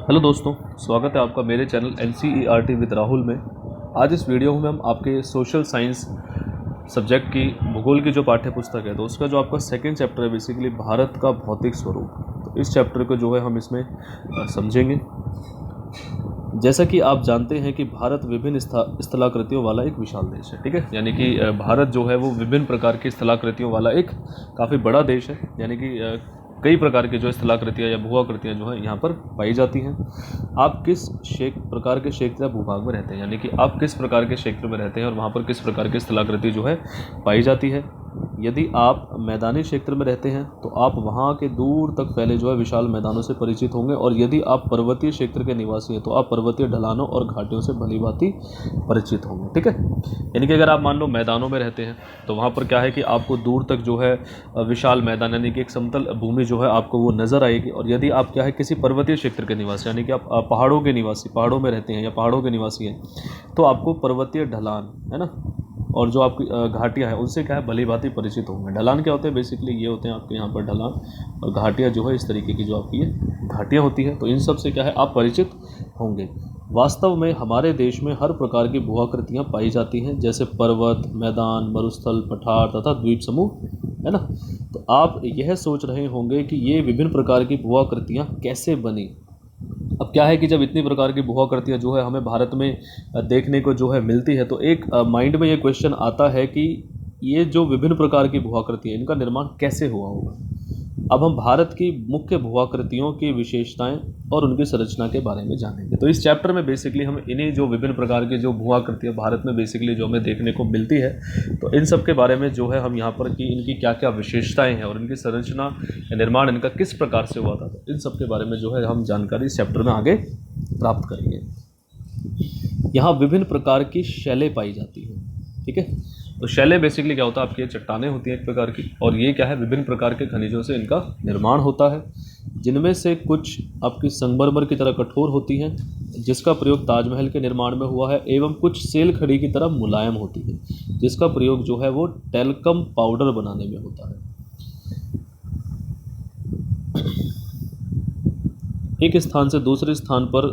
Hello दोस्तों, स्वागत है आपका मेरे चैनल NCERT विद राहुल में। आज इस वीडियो में हम आपके सोशल साइंस सब्जेक्ट की भूगोल की जो पाठ्य पुस्तक है तो उसका जो आपका सेकंड चैप्टर है बेसिकली भारत का भौतिक स्वरूप। तो इस चैप्टर को जो है हम इसमें समझेंगे। जैसा कि आप जानते हैं कि भारत विभिन्न स्थलाकृतियों वाला एक विशाल देश है, ठीक है। यानी कि भारत जो है वो विभिन्न प्रकार की स्थलाकृतियों वाला एक काफ़ी बड़ा देश है। यानी कि कई प्रकार की जो स्थलाकृतियाँ या भूआकृतियाँ जो है यहाँ पर पाई जाती हैं। आप किस प्रकार के क्षेत्र या भूभाग में रहते हैं, यानी कि आप किस प्रकार के क्षेत्र में रहते हैं और वहाँ पर किस प्रकार की स्थलाकृति जो है पाई जाती है। यदि आप मैदानी क्षेत्र में रहते हैं तो आप वहाँ के दूर तक फैले जो है विशाल मैदानों से परिचित होंगे, और यदि आप पर्वतीय क्षेत्र के निवासी हैं तो आप पर्वतीय ढलानों और घाटियों से भलीभांति परिचित होंगे, ठीक है। यानी कि अगर आप मान लो मैदानों में रहते हैं तो वहाँ पर क्या है कि आपको दूर तक जो है विशाल मैदान यानी कि एक समतल भूमि जो है आपको वो नज़र आएगी। और यदि आप क्या है किसी पर्वतीय क्षेत्र के निवासी यानी कि आप पहाड़ों के निवासी, पहाड़ों में रहते हैं या पहाड़ों के निवासी हैं तो आपको पर्वतीय ढलान है ना और जो आपकी घाटियाँ हैं उनसे क्या है भली भांति परिचित होंगे। ढलान क्या होते हैं, बेसिकली ये होते हैं आपके यहाँ पर ढलान, और घाटियाँ जो है इस तरीके की जो आपकी ये घाटियाँ होती हैं तो इन सब से क्या है आप परिचित होंगे। वास्तव में हमारे देश में हर प्रकार की भूआकृतियाँ पाई जाती हैं, जैसे पर्वत, मैदान, मरुस्थल, पठार तथा द्वीप समूह, है ना। तो आप यह सोच रहे होंगे कि ये विभिन्न प्रकार की भूआकृतियाँ कैसे बनी। अब क्या है कि जब इतनी प्रकार की भूआकृतियाँ जो है हमें भारत में देखने को जो है मिलती है तो एक माइंड में ये क्वेश्चन आता है कि ये जो विभिन्न प्रकार की भूआकृति है इनका निर्माण कैसे हुआ होगा। अब हम भारत की मुख्य भूआकृतियों की विशेषताएं और उनकी संरचना के बारे में जानेंगे। तो इस चैप्टर में बेसिकली हम इन्हीं जो विभिन्न प्रकार की जो भूआकृतियाँ भारत में बेसिकली जो हमें देखने को मिलती है तो इन सब के बारे में जो है हम यहाँ पर कि इनकी क्या क्या विशेषताएं हैं और इनकी संरचना या निर्माण इनका किस प्रकार से हुआ था, तो इन सब के बारे में जो है हम जानकारी इस चैप्टर में आगे प्राप्त करेंगे। यहाँ विभिन्न प्रकार की शैलें पाई जाती हैं, ठीक है। तो शैलें बेसिकली क्या होता है, आपकी ये चट्टानें होती हैं एक प्रकार की, और ये क्या है विभिन्न प्रकार के खनिजों से इनका निर्माण होता है, जिनमें से कुछ आपकी संगमरमर की तरह कठोर होती हैं जिसका प्रयोग ताजमहल के निर्माण में हुआ है, एवं कुछ सेल खड़ी की तरह मुलायम होती है जिसका प्रयोग जो है वो टेल्कम पाउडर बनाने में होता है। एक स्थान से दूसरे स्थान पर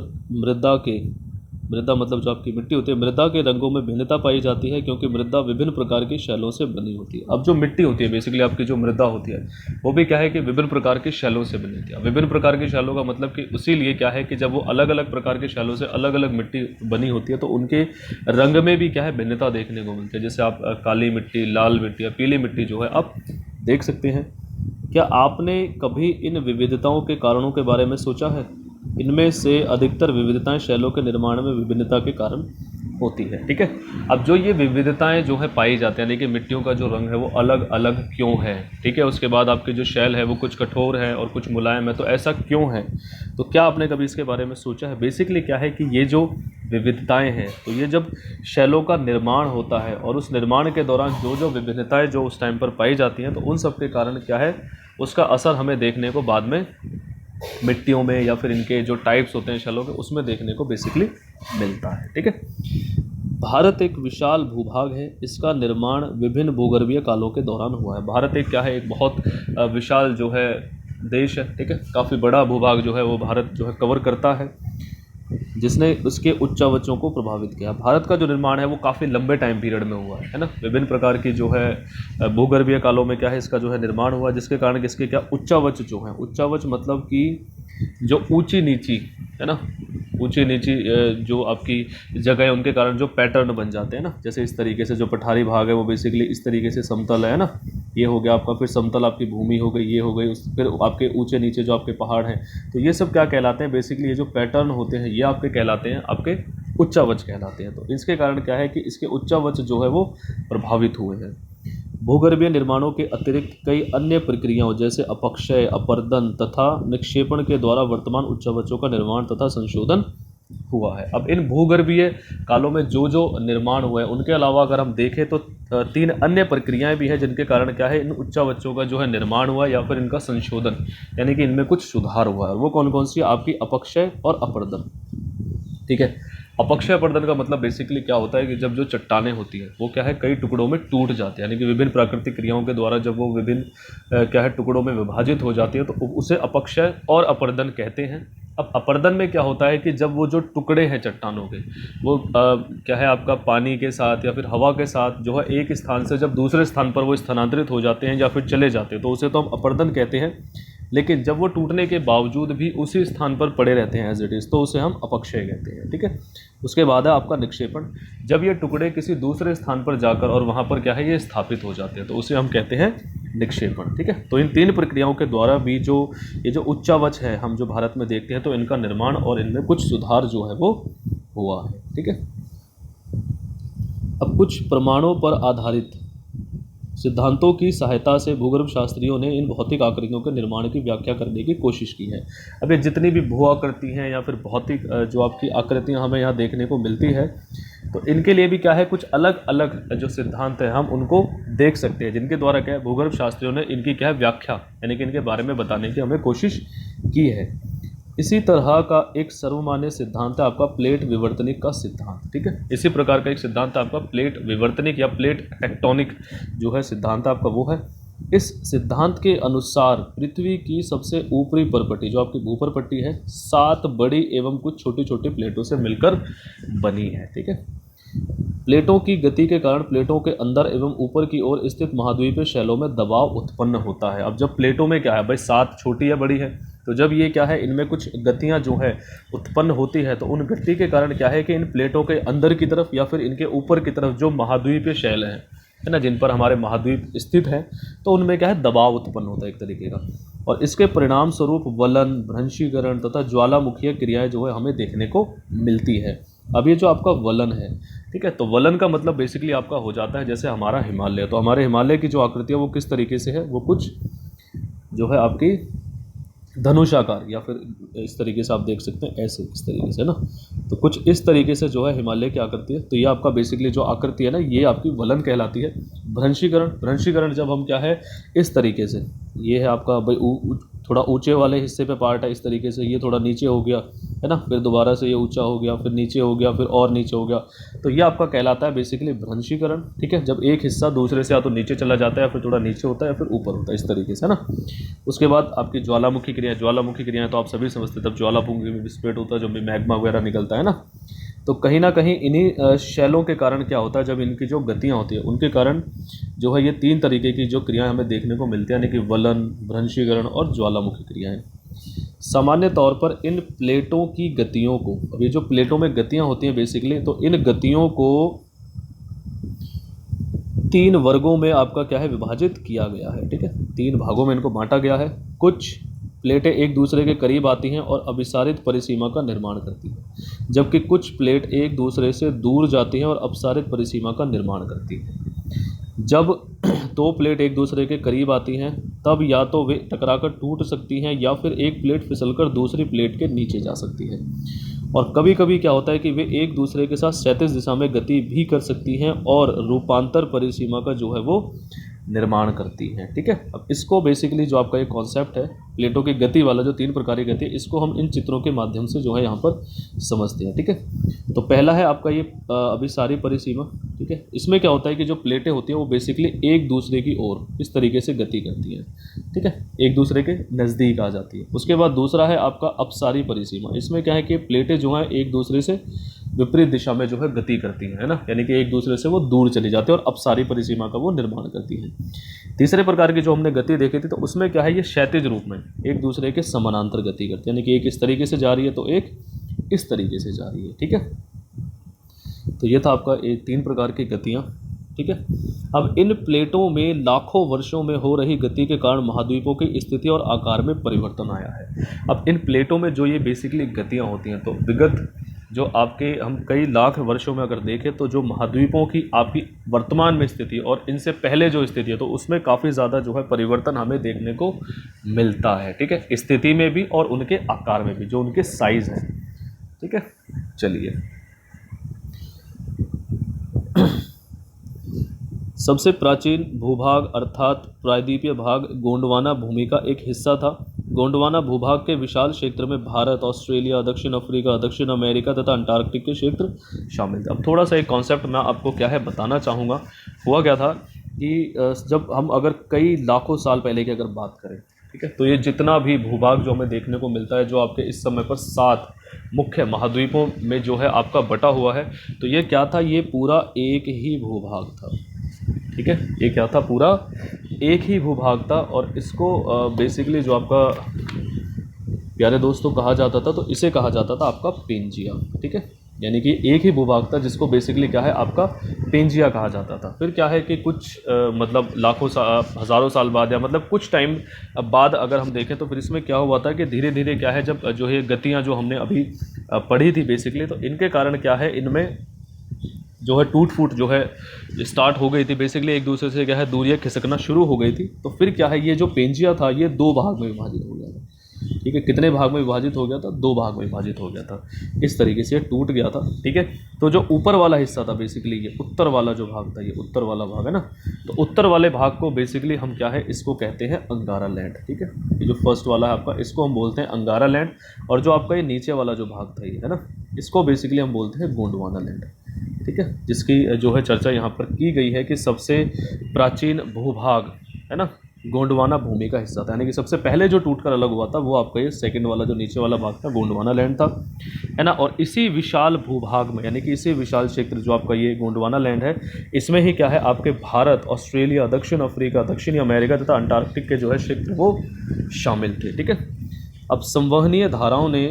मृदा मतलब जो आपकी मिट्टी होती है, मृदा के रंगों में भिन्नता पाई जाती है क्योंकि मृदा विभिन्न प्रकार की शैलों से बनी होती है। अब जो मिट्टी होती है बेसिकली आपकी जो मृदा होती है वो भी क्या है कि विभिन्न प्रकार की शैलों से बनी होती है। विभिन्न प्रकार की शैलों का मतलब कि उसी लिए क्या है कि जब वो अलग अलग प्रकार के शैलों से अलग अलग मिट्टी बनी होती है तो उनके रंग में भी क्या है भिन्नता देखने को मिलती है। जैसे आप काली मिट्टी, लाल मिट्टी या पीली मिट्टी जो है आप देख सकते हैं। क्या आपने कभी इन विविधताओं के कारणों के बारे में सोचा है? इनमें से अधिकतर विविधताएं शैलों के निर्माण में विभिन्नता के कारण होती है, ठीक है। अब जो ये विविधताएं जो है पाई जाती हैं यानी कि मिट्टियों का जो रंग है वो अलग अलग क्यों है, ठीक है। उसके बाद आपकी जो शैल है वो कुछ कठोर है और कुछ मुलायम है, तो ऐसा क्यों है? तो क्या आपने कभी इसके बारे में सोचा है? बेसिकली क्या है कि ये जो विविधताएं हैं तो ये जब शैलों का निर्माण होता है और उस निर्माण के दौरान जो जो विभिन्नताएं जो उस टाइम पर पाई जाती हैं तो उन सब के कारण क्या है उसका असर हमें देखने को बाद में मिट्टियों में या फिर इनके जो टाइप्स होते हैं शैलों के उसमें देखने को बेसिकली मिलता है, ठीक है। भारत एक विशाल भूभाग है, इसका निर्माण विभिन्न भूगर्भीय कालों के दौरान हुआ है। भारत एक क्या है, एक बहुत विशाल जो है देश है, ठीक है। काफ़ी बड़ा भूभाग जो है वो भारत जो है कवर करता है, जिसने उसके उच्चावचों को प्रभावित किया। भारत का जो निर्माण है वो काफ़ी लंबे टाइम पीरियड में हुआ है ना। विभिन्न प्रकार की जो है भूगर्भीय कालों में क्या है इसका जो है निर्माण हुआ, जिसके कारण इसके क्या उच्चावच जो है, उच्चावच मतलब कि जो ऊंची नीची है ना, ऊंची नीची जो आपकी जगह है उनके कारण जो पैटर्न बन जाते हैं ना। जैसे इस तरीके से जो पठारी भाग है वो बेसिकली इस तरीके से समतल है ना, ये हो गया आपका, फिर समतल आपकी भूमि हो गई, ये हो गई, फिर आपके ऊंचे नीचे जो आपके पहाड़ हैं, तो ये सब क्या कहलाते हैं बेसिकली, ये जो पैटर्न होते हैं ये आपके कहलाते हैं आपके उच्चावच कहलाते हैं। तो इसके कारण क्या है कि इसके उच्चावच जो है वो प्रभावित हुए हैं। भूगर्भीय निर्माणों के अतिरिक्त कई अन्य प्रक्रियाओं जैसे अपक्षय, अपर्दन तथा निक्षेपण के द्वारा वर्तमान उच्चावचों का निर्माण तथा संशोधन हुआ है। अब इन भूगर्भीय कालों में जो जो निर्माण हुआ है उनके अलावा अगर हम देखें तो 3 अन्य प्रक्रियाएं भी हैं जिनके कारण क्या है इन उच्चावचों का जो है निर्माण हुआ या फिर इनका संशोधन यानी कि इनमें कुछ सुधार हुआ है। वो कौन कौन सी? आपकी अपक्षय और अपर्दन, ठीक है। अपक्षय अपर्दन का मतलब बेसिकली क्या होता है कि जब जो चट्टानें होती हैं वो क्या है कई टुकड़ों में टूट जाती है, यानी कि विभिन्न प्राकृतिक क्रियाओं के द्वारा जब वो विभिन्न क्या है टुकड़ों में विभाजित हो जाती है तो उसे अपक्षय और अपर्दन कहते हैं। अब अपर्दन में क्या होता है कि जब वो जो टुकड़े हैं चट्टानों के वो क्या है आपका पानी के साथ या फिर हवा के साथ जो है एक स्थान से जब दूसरे स्थान पर वो स्थानांतरित हो जाते हैं या फिर चले जाते हैं तो उसे तो हम अपर्दन कहते हैं। लेकिन जब वो टूटने के बावजूद भी उसी स्थान पर पड़े रहते हैं एज इट इज़, तो उसे हम अपक्षय कहते हैं। ठीक है। उसके बाद है आपका निक्षेपण। जब ये टुकड़े किसी दूसरे स्थान पर जाकर और वहाँ पर क्या है ये स्थापित हो जाते हैं तो उसे हम कहते हैं निक्षेपण। ठीक है। तो इन तीन प्रक्रियाओं के द्वारा भी जो ये जो उच्चावच है हम जो भारत में देखते हैं तो इनका निर्माण और इनमें कुछ सुधार जो है वो हुआ है। ठीक है। अब कुछ प्रमाणों पर आधारित सिद्धांतों की सहायता से भूगर्भ शास्त्रियों ने इन भौतिक आकृतियों के निर्माण की व्याख्या करने की कोशिश की है। अब ये जितनी भी भू आकृति हैं या फिर भौतिक जो आपकी आकृतियां हमें यहाँ देखने को मिलती है तो इनके लिए भी क्या है कुछ अलग अलग जो सिद्धांत हैं हम उनको देख सकते हैं जिनके द्वारा क्या है भूगर्भ शास्त्रियों ने इनकी क्या है व्याख्या यानी कि इनके बारे में बताने की हमें कोशिश की है। इसी तरह का एक सर्वमान्य सिद्धांत है आपका प्लेट विवर्तनिक का सिद्धांत। ठीक है। इसी प्रकार का एक सिद्धांत आपका प्लेट विवर्तनिक या प्लेट टेक्टोनिक जो है सिद्धांत आपका वो है। इस सिद्धांत के अनुसार पृथ्वी की सबसे ऊपरी परपट्टी जो आपकी भूपर पट्टी है 7 बड़ी एवं कुछ छोटी छोटी प्लेटों से मिलकर बनी है। ठीक है। प्लेटों की गति के कारण प्लेटों के अंदर एवं ऊपर की ओर स्थित महाद्वीपीय शैलों में दबाव उत्पन्न होता है। अब जब प्लेटों में क्या है भाई 7 छोटी या बड़ी है तो जब ये क्या है इनमें कुछ गतियां जो है उत्पन्न होती है तो उन गति के कारण क्या है कि इन प्लेटों के अंदर की तरफ या फिर इनके ऊपर की तरफ जो महाद्वीपीय शैल हैं है ना जिन पर हमारे महाद्वीप स्थित हैं तो उनमें क्या है दबाव उत्पन्न होता है एक तरीके का और इसके परिणाम स्वरूप वलन भ्रंशीकरण तथा ज्वालामुखीय क्रियाएं जो है हमें देखने को मिलती है। अब ये जो आपका वलन है ठीक है तो वलन का मतलब बेसिकली आपका हो जाता है जैसे हमारा हिमालय, तो हमारे हिमालय की जो आकृति है वो किस तरीके से है वो कुछ जो है आपकी धनुषाकार या फिर इस तरीके से आप देख सकते हैं ऐसे इस तरीके से ना तो कुछ इस तरीके से जो है हिमालय की आकृति है। तो ये आपका बेसिकली जो आकृति है ना ये आपकी वलन कहलाती है। भ्रंशीकरण जब हम क्या है इस तरीके से ये है आपका भाई थोड़ा ऊंचे वाले हिस्से पे पार्ट है इस तरीके से ये थोड़ा नीचे हो गया है ना फिर दोबारा से ये ऊंचा हो गया फिर नीचे हो गया फिर और नीचे हो गया तो ये आपका कहलाता है बेसिकली भ्रंशीकरण। ठीक है। जब एक हिस्सा दूसरे से या तो नीचे चला जाता है या फिर थोड़ा नीचे होता है या फिर ऊपर होता है इस तरीके से ना। उसके बाद आपकी ज्वालामुखी क्रियाएं तो आप सभी समझते हैं तब ज्वालामुखी में विस्फोट होता है जब भी मैग्मा वगैरह निकलता है ना तो कहीं ना कहीं इन्हीं शैलों के कारण क्या होता है जब इनकी जो गतियाँ होती है उनके कारण जो है ये 3 तरीके की जो क्रियाएं हमें देखने को मिलती हैं यानी कि वलन भ्रंशीकरण और ज्वालामुखी क्रियाएं। सामान्य तौर पर इन प्लेटों की गतियों को अब ये जो प्लेटों में गतियां होती हैं बेसिकली तो इन गतियों को 3 वर्गों में आपका क्या है विभाजित किया गया है। ठीक है। 3 भागों में इनको बांटा गया है। कुछ प्लेटें एक दूसरे के करीब आती हैं और अभिसारित परिसीमा का निर्माण करती हैं जबकि कुछ प्लेट एक दूसरे से दूर जाती हैं और अपसारित परिसीमा का निर्माण करती हैं। जब 2 प्लेट एक दूसरे के करीब आती हैं तब या तो वे टकराकर टूट सकती हैं या फिर एक प्लेट फिसलकर दूसरी प्लेट के नीचे जा सकती है और कभी कभी क्या होता है कि वे एक दूसरे के साथ क्षैतिज दिशा में गति भी कर सकती हैं और रूपांतर परिसीमा का जो है वो निर्माण करती हैं। ठीक है। अब इसको बेसिकली जो आपका ये कॉन्सेप्ट है प्लेटों की गति वाला जो 3 प्रकार की गति है इसको हम इन चित्रों के माध्यम से जो है यहाँ पर समझते हैं। ठीक है। तो पहला है आपका ये अभिसारी परिसीमा। ठीक है। इसमें क्या होता है कि जो प्लेटें होती हैं वो बेसिकली एक दूसरे की ओर इस तरीके से गति करती हैं। ठीक है। एक दूसरे के नज़दीक आ जाती है। उसके बाद दूसरा है आपका अपसारी परिसीमा। इसमें क्या है कि प्लेटें जो हैं एक दूसरे से विपरीत दिशा में जो है गति करती हैं है ना यानी कि एक दूसरे से वो दूर चली जाती है और अपसारी परिसीमा का वो निर्माण करती हैं। तीसरे प्रकार की जो हमने गति देखी थी तो उसमें क्या है ये क्षैतिज रूप में एक दूसरे के समानांतर गति करती है यानी कि एक इस तरीके से जा रही है तो एक इस तरीके से जा रही है। ठीक है। तो ये था आपका 3 प्रकार की गतियाँ। ठीक है। अब इन प्लेटों में लाखों वर्षों में हो रही गति के कारण महाद्वीपों की स्थिति और आकार में परिवर्तन आया है। अब इन प्लेटों में जो ये बेसिकली गतियाँ होती हैं तो विगत जो आपके हम कई लाख वर्षों में अगर देखें तो जो महाद्वीपों की आपकी वर्तमान में स्थिति और इनसे पहले जो स्थिति है तो उसमें काफ़ी ज़्यादा जो है परिवर्तन हमें देखने को मिलता है। ठीक है। स्थिति में भी और उनके आकार में भी जो उनके साइज़ हैं। ठीक है। चलिए सबसे प्राचीन भूभाग अर्थात प्रायद्वीपीय भाग गोंडवाना भूमि का एक हिस्सा था। गोंडवाना भूभाग के विशाल क्षेत्र में भारत, ऑस्ट्रेलिया, दक्षिण अफ्रीका, दक्षिण अमेरिका तथा अंटार्कटिक के क्षेत्र शामिल थे। अब थोड़ा सा एक कॉन्सेप्ट मैं आपको क्या है बताना चाहूँगा। हुआ क्या था कि जब हम अगर कई लाखों साल पहले की अगर बात करें ठीक ठीक है। तो ये जितना भी भूभाग जो हमें देखने को मिलता है, जो आपके इस समय पर 7 मुख्य महाद्वीपों में जो है आपका बटा हुआ है, तो ये क्या था, ये पूरा एक ही भूभाग था, ठीक है। ये क्या था, पूरा एक ही भूभाग था। और इसको बेसिकली जो आपका प्यारे दोस्तों कहा जाता था, तो इसे कहा जाता था आपका पेंजिया, ठीक है। यानी कि एक ही भूभाग था जिसको बेसिकली क्या है, आपका पेंजिया कहा जाता था। फिर क्या है कि कुछ मतलब लाखों हज़ारों साल बाद, या मतलब कुछ टाइम बाद अगर हम देखें, तो फिर इसमें क्या हुआ था कि धीरे धीरे क्या है, जब जो है गतियाँ जो हमने अभी पढ़ी थी बेसिकली, तो इनके कारण क्या है, इनमें जो है टूट फूट जो है स्टार्ट हो गई थी। बेसिकली एक दूसरे से क्या है दूरियाँ खिसकना शुरू हो गई थी। तो फिर क्या है, ये जो पेंजिया था ये 2 भाग में विभाजित हो गया था, ठीक है। कितने भाग में विभाजित हो गया था, 2 भाग में विभाजित हो गया था। इस तरीके से ये टूट गया था, ठीक है। तो जो ऊपर वाला हिस्सा था बेसिकली, ये उत्तर वाला जो भाग था, ये उत्तर वाला भाग है ना, तो उत्तर वाले भाग को बेसिकली हम क्या है, इसको कहते हैं अंगारा लैंड, ठीक है। ये जो फर्स्ट वाला है आपका, इसको हम बोलते हैं अंगारा लैंड। और जो आपका ये नीचे वाला जो भाग था ये है ना, इसको बेसिकली हम बोलते हैं गोंडवाना लैंड, ठीक है। जिसकी जो है चर्चा यहाँ पर की गई है कि सबसे प्राचीन भूभाग है ना, गोंडवाना भूमि का हिस्सा था। यानी कि सबसे पहले जो टूटकर अलग हुआ था वो आपका ये सेकंड वाला जो नीचे वाला भाग था, गोंडवाना लैंड था, है ना। और इसी विशाल भूभाग में, यानी कि इसी विशाल क्षेत्र जो आपका ये गोंडवाना लैंड है, इसमें ही क्या है, आपके भारत, ऑस्ट्रेलिया, दक्षिण अफ्रीका, दक्षिणी अमेरिका तथा अंटार्कटिक के जो है क्षेत्र वो शामिल थे, ठीक है। अब संवहनीय धाराओं ने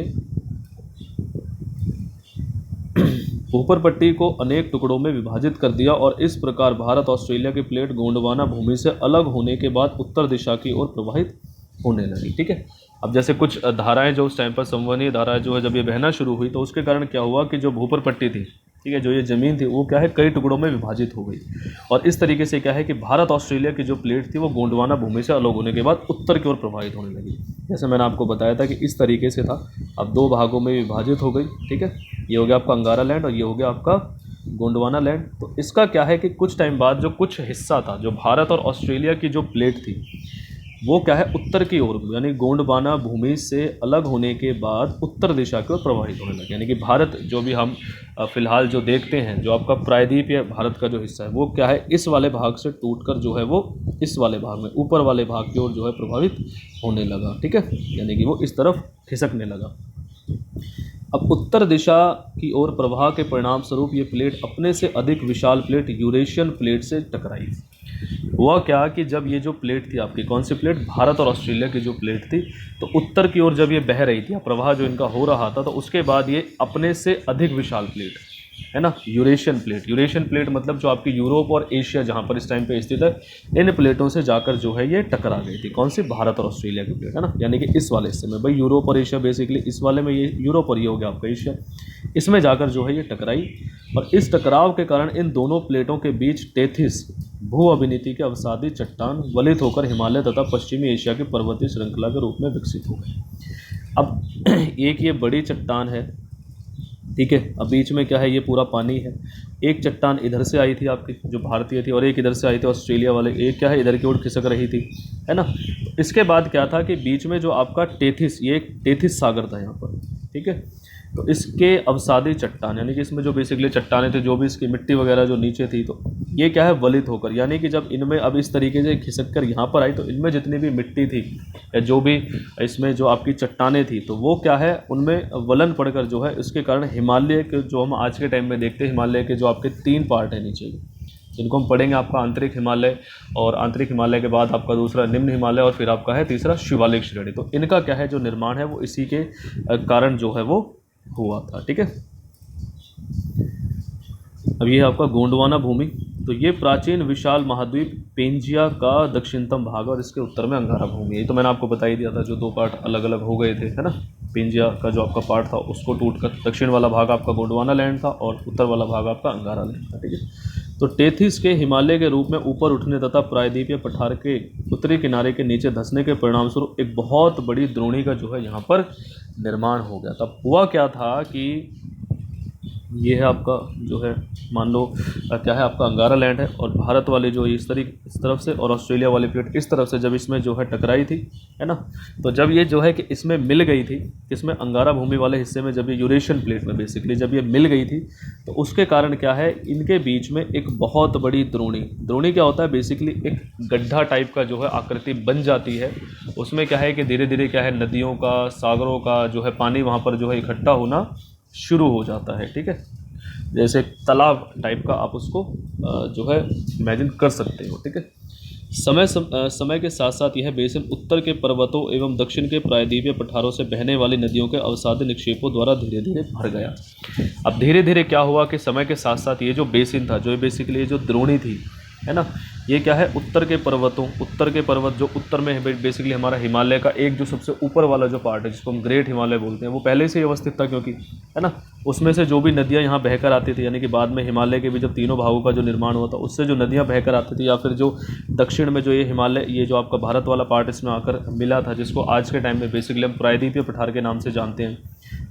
ऊपर पट्टी को अनेक टुकड़ों में विभाजित कर दिया, और इस प्रकार भारत ऑस्ट्रेलिया की प्लेट गोंडवाना भूमि से अलग होने के बाद उत्तर दिशा की ओर प्रवाहित होने लगी, ठीक है। अब जैसे कुछ धाराएं जो उस टाइम पर संवहनीय धाराएं जो है जब ये बहना शुरू हुई, तो उसके कारण क्या हुआ कि जो भूपर पट्टी थी, ठीक है, जो ये ज़मीन थी वो क्या है, कई टुकड़ों में विभाजित हो गई। और इस तरीके से क्या है कि भारत ऑस्ट्रेलिया की जो प्लेट थी वो गोंडवाना भूमि से अलग होने के बाद उत्तर की ओर प्रवाहित होने लगी। जैसे मैंने आपको बताया था कि इस तरीके से था। अब 2 भागों में विभाजित हो गई, ठीक है। ये हो गया आपका अंगारा लैंड और ये हो गया आपका गोंडवाना लैंड। तो इसका क्या है कि कुछ टाइम बाद जो कुछ हिस्सा था, जो भारत और ऑस्ट्रेलिया की जो प्लेट थी, वो क्या है, उत्तर की ओर, यानी गोंडवाना भूमि से अलग होने के बाद उत्तर दिशा की ओर प्रवाहित होने लगे। यानी कि भारत जो भी हम फिलहाल जो देखते हैं, जो आपका प्रायद्वीपीय भारत का जो हिस्सा है, वो क्या है, इस वाले भाग से टूटकर जो है वो इस वाले भाग में, ऊपर वाले भाग की ओर जो है प्रभावित होने लगा, ठीक है। यानी कि वो इस तरफ खिसकने लगा। अब उत्तर दिशा की ओर प्रवाह के परिणाम स्वरूप ये प्लेट अपने से अधिक विशाल प्लेट यूरेशियन प्लेट से टकराई। हुआ क्या कि जब ये जो प्लेट थी आपकी, कौन सी प्लेट, भारत और ऑस्ट्रेलिया की जो प्लेट थी, तो उत्तर की ओर जब ये बह रही थी, प्रवाह जो इनका हो रहा था, तो उसके बाद ये अपने से अधिक विशाल प्लेट, है ना, यूरेशियन प्लेट। यूरेशियन प्लेट मतलब जो आपकी यूरोप और एशिया जहाँ पर इस टाइम पे स्थित है, इन प्लेटों से जाकर जो है ये टकरा गई थी। कौन सी, भारत और ऑस्ट्रेलिया की प्लेट, है ना। यानी कि इस वाले हिस्से में, भाई यूरोप और एशिया, बेसिकली इस वाले में ये यूरोप और ये हो गया आपका एशिया, इसमें जाकर जो है ये टकराई। और इस टकराव के कारण इन दोनों प्लेटों के बीच टेथिस भू अभिनीति के अवसादी चट्टान वलित होकर हिमालय तथा पश्चिमी एशिया की पर्वतीय श्रृंखला के रूप में विकसित हो गए। अब एक ये बड़ी चट्टान है, ठीक है। अब बीच में क्या है, ये पूरा पानी है। एक चट्टान इधर से आई थी आपकी जो भारतीय थी, और एक इधर से आई थी ऑस्ट्रेलिया वाले, एक क्या है इधर की ओर खिसक रही थी, है ना। तो इसके बाद क्या था कि बीच में जो आपका टेथिस, ये एक टेथिस सागर था यहाँ पर, ठीक है। तो इसके अवसादी चट्टान, यानी कि इसमें जो बेसिकली चट्टानें थी, जो भी इसकी मिट्टी वगैरह जो नीचे थी, तो ये क्या है, वलित होकर, यानी कि जब इनमें अब इस तरीके से खिसक कर यहाँ पर आई, तो इनमें जितनी भी मिट्टी थी या जो भी इसमें जो आपकी चट्टानें थी, तो वो क्या है, उनमें वलन पड़कर जो है, इसके कारण हिमालय के जो हम आज के टाइम में देखते हैं, हिमालय के जो आपके 3 पार्ट हैं नीचे, जिनको हम पढ़ेंगे, आपका आंतरिक हिमालय, और आंतरिक हिमालय के बाद आपका दूसरा निम्न हिमालय, और फिर आपका है तीसरा शिवालिक श्रेणी। तो इनका क्या है जो निर्माण है, वो इसी के कारण जो है वो हुआ था, ठीक है। अब ये है आपका गोंडवाना भूमि। तो ये प्राचीन विशाल महाद्वीप पेंजिया का दक्षिणतम भाग, और इसके उत्तर में अंगारा भूमि है। तो मैंने आपको बता ही दिया था, जो 2 पार्ट अलग अलग हो गए थे, है ना। पेंजिया का जो आपका पार्ट था उसको टूटकर दक्षिण वाला भाग आपका गोंडवाना लैंड था, और उत्तर वाला भाग आपका अंगारा लैंड था, ठीक है। तो टेथिस के हिमालय के रूप में ऊपर उठने तथा प्रायद्वीपीय पठार के उत्तरी किनारे के नीचे धंसने के परिणामस्वरूप एक बहुत बड़ी द्रोणी का जो है यहाँ पर निर्माण हो गया। तब हुआ क्या था कि ये है आपका जो है, मान लो क्या है आपका अंगारा लैंड है, और भारत वाले जो इस तरफ से और ऑस्ट्रेलिया वाली प्लेट इस तरफ से जब इसमें जो है टकराई थी, है ना, तो जब ये जो है कि इसमें मिल गई थी, इसमें अंगारा भूमि वाले हिस्से में जब ये यूरेशियन प्लेट में बेसिकली जब ये मिल गई थी, तो उसके कारण क्या है, इनके बीच में एक बहुत बड़ी द्रोणी क्या होता है, बेसिकली एक गड्ढा टाइप का जो है आकृति बन जाती है। उसमें क्या है कि धीरे धीरे क्या है, नदियों का, सागरों का जो है पानी वहाँ पर जो है इकट्ठा होना शुरू हो जाता है। ठीक है, जैसे एक तालाब टाइप का आप उसको जो है इमेजिन कर सकते हो। ठीक है, समय के साथ साथ यह बेसिन उत्तर के पर्वतों एवं दक्षिण के प्रायद्वीपीय पठारों से बहने वाली नदियों के अवसादी निक्षेपों द्वारा धीरे धीरे भर गया। अब धीरे धीरे क्या हुआ कि समय के साथ साथ ये जो बेसिन था, जो बेसिकली ये जो द्रोणी थी, है ना, ये क्या है, उत्तर के पर्वत जो उत्तर में है बेसिकली हमारा हिमालय का एक जो सबसे ऊपर वाला जो पार्ट है जिसको हम ग्रेट हिमालय बोलते हैं, वो पहले से ही अवस्थित था, क्योंकि है ना, उसमें से जो भी नदियां यहाँ बहकर आती थी, यानी कि बाद में हिमालय के भी जब तीनों भागों का जो निर्माण हुआ था, उससे जो नदियाँ बहकर आती थी, या फिर जो दक्षिण में जो ये हिमालय, ये जो आपका भारत वाला पार्ट इसमें आकर मिला था, जिसको आज के टाइम में बेसिकली हम प्रायद्वीपीय पठार के नाम से जानते हैं,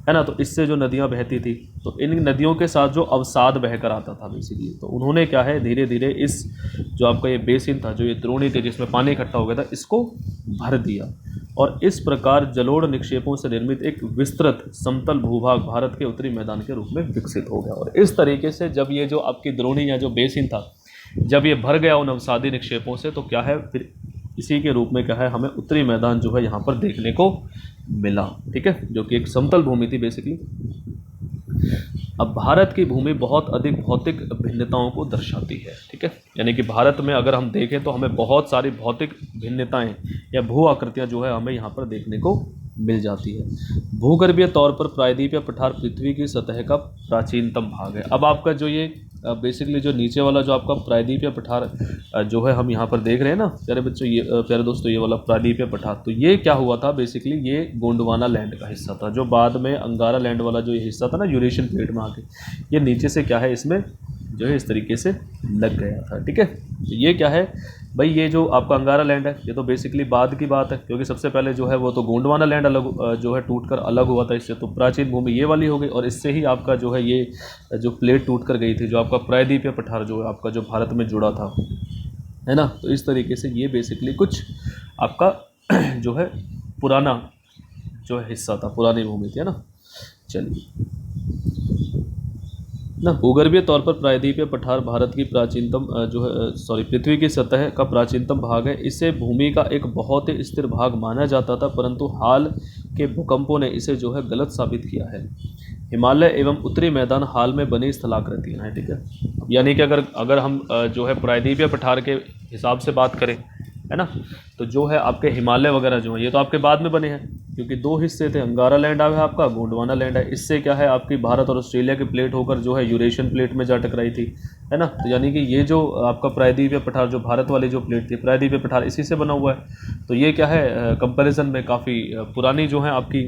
है ना, तो इससे जो नदियाँ बहती थी, तो इन नदियों के साथ जो अवसाद बहकर आता था बेसिकली, तो उन्होंने क्या है, धीरे धीरे इस जो आपका ये बेसिन था, जो ये द्रोणी थी जिसमें पानी इकट्ठा हो गया था, इसको भर दिया, और इस प्रकार जलोढ़ निक्षेपों से निर्मित एक विस्तृत समतल भूभाग भारत के उत्तरी मैदान के रूप में विकसित हो गया। और इस तरीके से जब ये जो आपकी द्रोणी या जो बेसिन था, जब ये भर गया उन अवसादी निक्षेपों से, तो क्या है, फिर इसी के रूप में क्या है, हमें उत्तरी मैदान जो है यहाँ पर देखने को मिला। ठीक है, जो कि एक समतल भूमि थी बेसिकली। अब भारत की भूमि बहुत अधिक भौतिक भिन्नताओं को दर्शाती है। ठीक है, यानी कि भारत में अगर हम देखें तो हमें बहुत सारी भौतिक भिन्नताएं या भू आकृतियां जो है हमें यहाँ पर देखने को मिल जाती है। भूगर्भीय तौर पर प्रायद्वीपीय पठार पृथ्वी की सतह का प्राचीनतम भाग है। अब आपका जो ये बेसिकली जो नीचे वाला जो आपका प्रायद्वीपीय पठार जो है हम यहाँ पर देख रहे हैं ना प्यारे बच्चों, ये प्यारे दोस्तों, ये वाला प्रायद्वीपीय पठार, तो ये क्या हुआ था, बेसिकली ये गोंडवाना लैंड का हिस्सा था, जो बाद में अंगारा लैंड वाला जो ये हिस्सा था ना यूरेशियन प्लेट में आके, ये नीचे से क्या है, इसमें जो है इस तरीके से लग गया था। ठीक है, तो ये क्या है भाई, ये जो आपका अंगारा लैंड है, ये तो बेसिकली बाद की बात है, क्योंकि सबसे पहले जो है वो तो गोंडवाना लैंड अलग जो है टूटकर अलग हुआ था इससे, तो प्राचीन भूमि ये वाली हो गई, और इससे ही आपका जो है ये जो प्लेट टूट कर गई थी, जो आपका प्रायद्वीपीय पठार जो है आपका जो भारत में जुड़ा था, है ना, तो इस तरीके से ये बेसिकली कुछ आपका जो है पुराना जो है हिस्सा था, पुरानी भूमि थी, है ना। चलिए ना, भूगर्भीय तौर पर प्रायद्वीपीय पठार भारत की प्राचीनतम जो है पृथ्वी की सतह का प्राचीनतम भाग है। इसे भूमि का एक बहुत ही स्थिर भाग माना जाता था, परंतु हाल के भूकंपों ने इसे जो है गलत साबित किया है। हिमालय एवं उत्तरी मैदान हाल में बनी स्थलाकृतियाँ हैं। ठीक है, यानी कि अगर हम जो है प्रायद्वीपीय पठार के हिसाब से बात करें, है ना, तो जो है आपके हिमालय वगैरह जो है ये तो आपके बाद में बने हैं, क्योंकि दो हिस्से थे, अंगारा लैंड है आपका, गोंडवाना लैंड है। इससे क्या है, आपकी भारत और ऑस्ट्रेलिया की प्लेट होकर जो है यूरेशियन प्लेट में जा टकराई थी, है ना, तो यानी कि ये जो आपका प्रायद्वीपीय पठार, जो भारत वाली जो प्लेट थी, प्रायद्वीपीय पठार इसी से बना हुआ है। तो ये क्या है, कंपैरिजन में काफ़ी पुरानी जो है आपकी,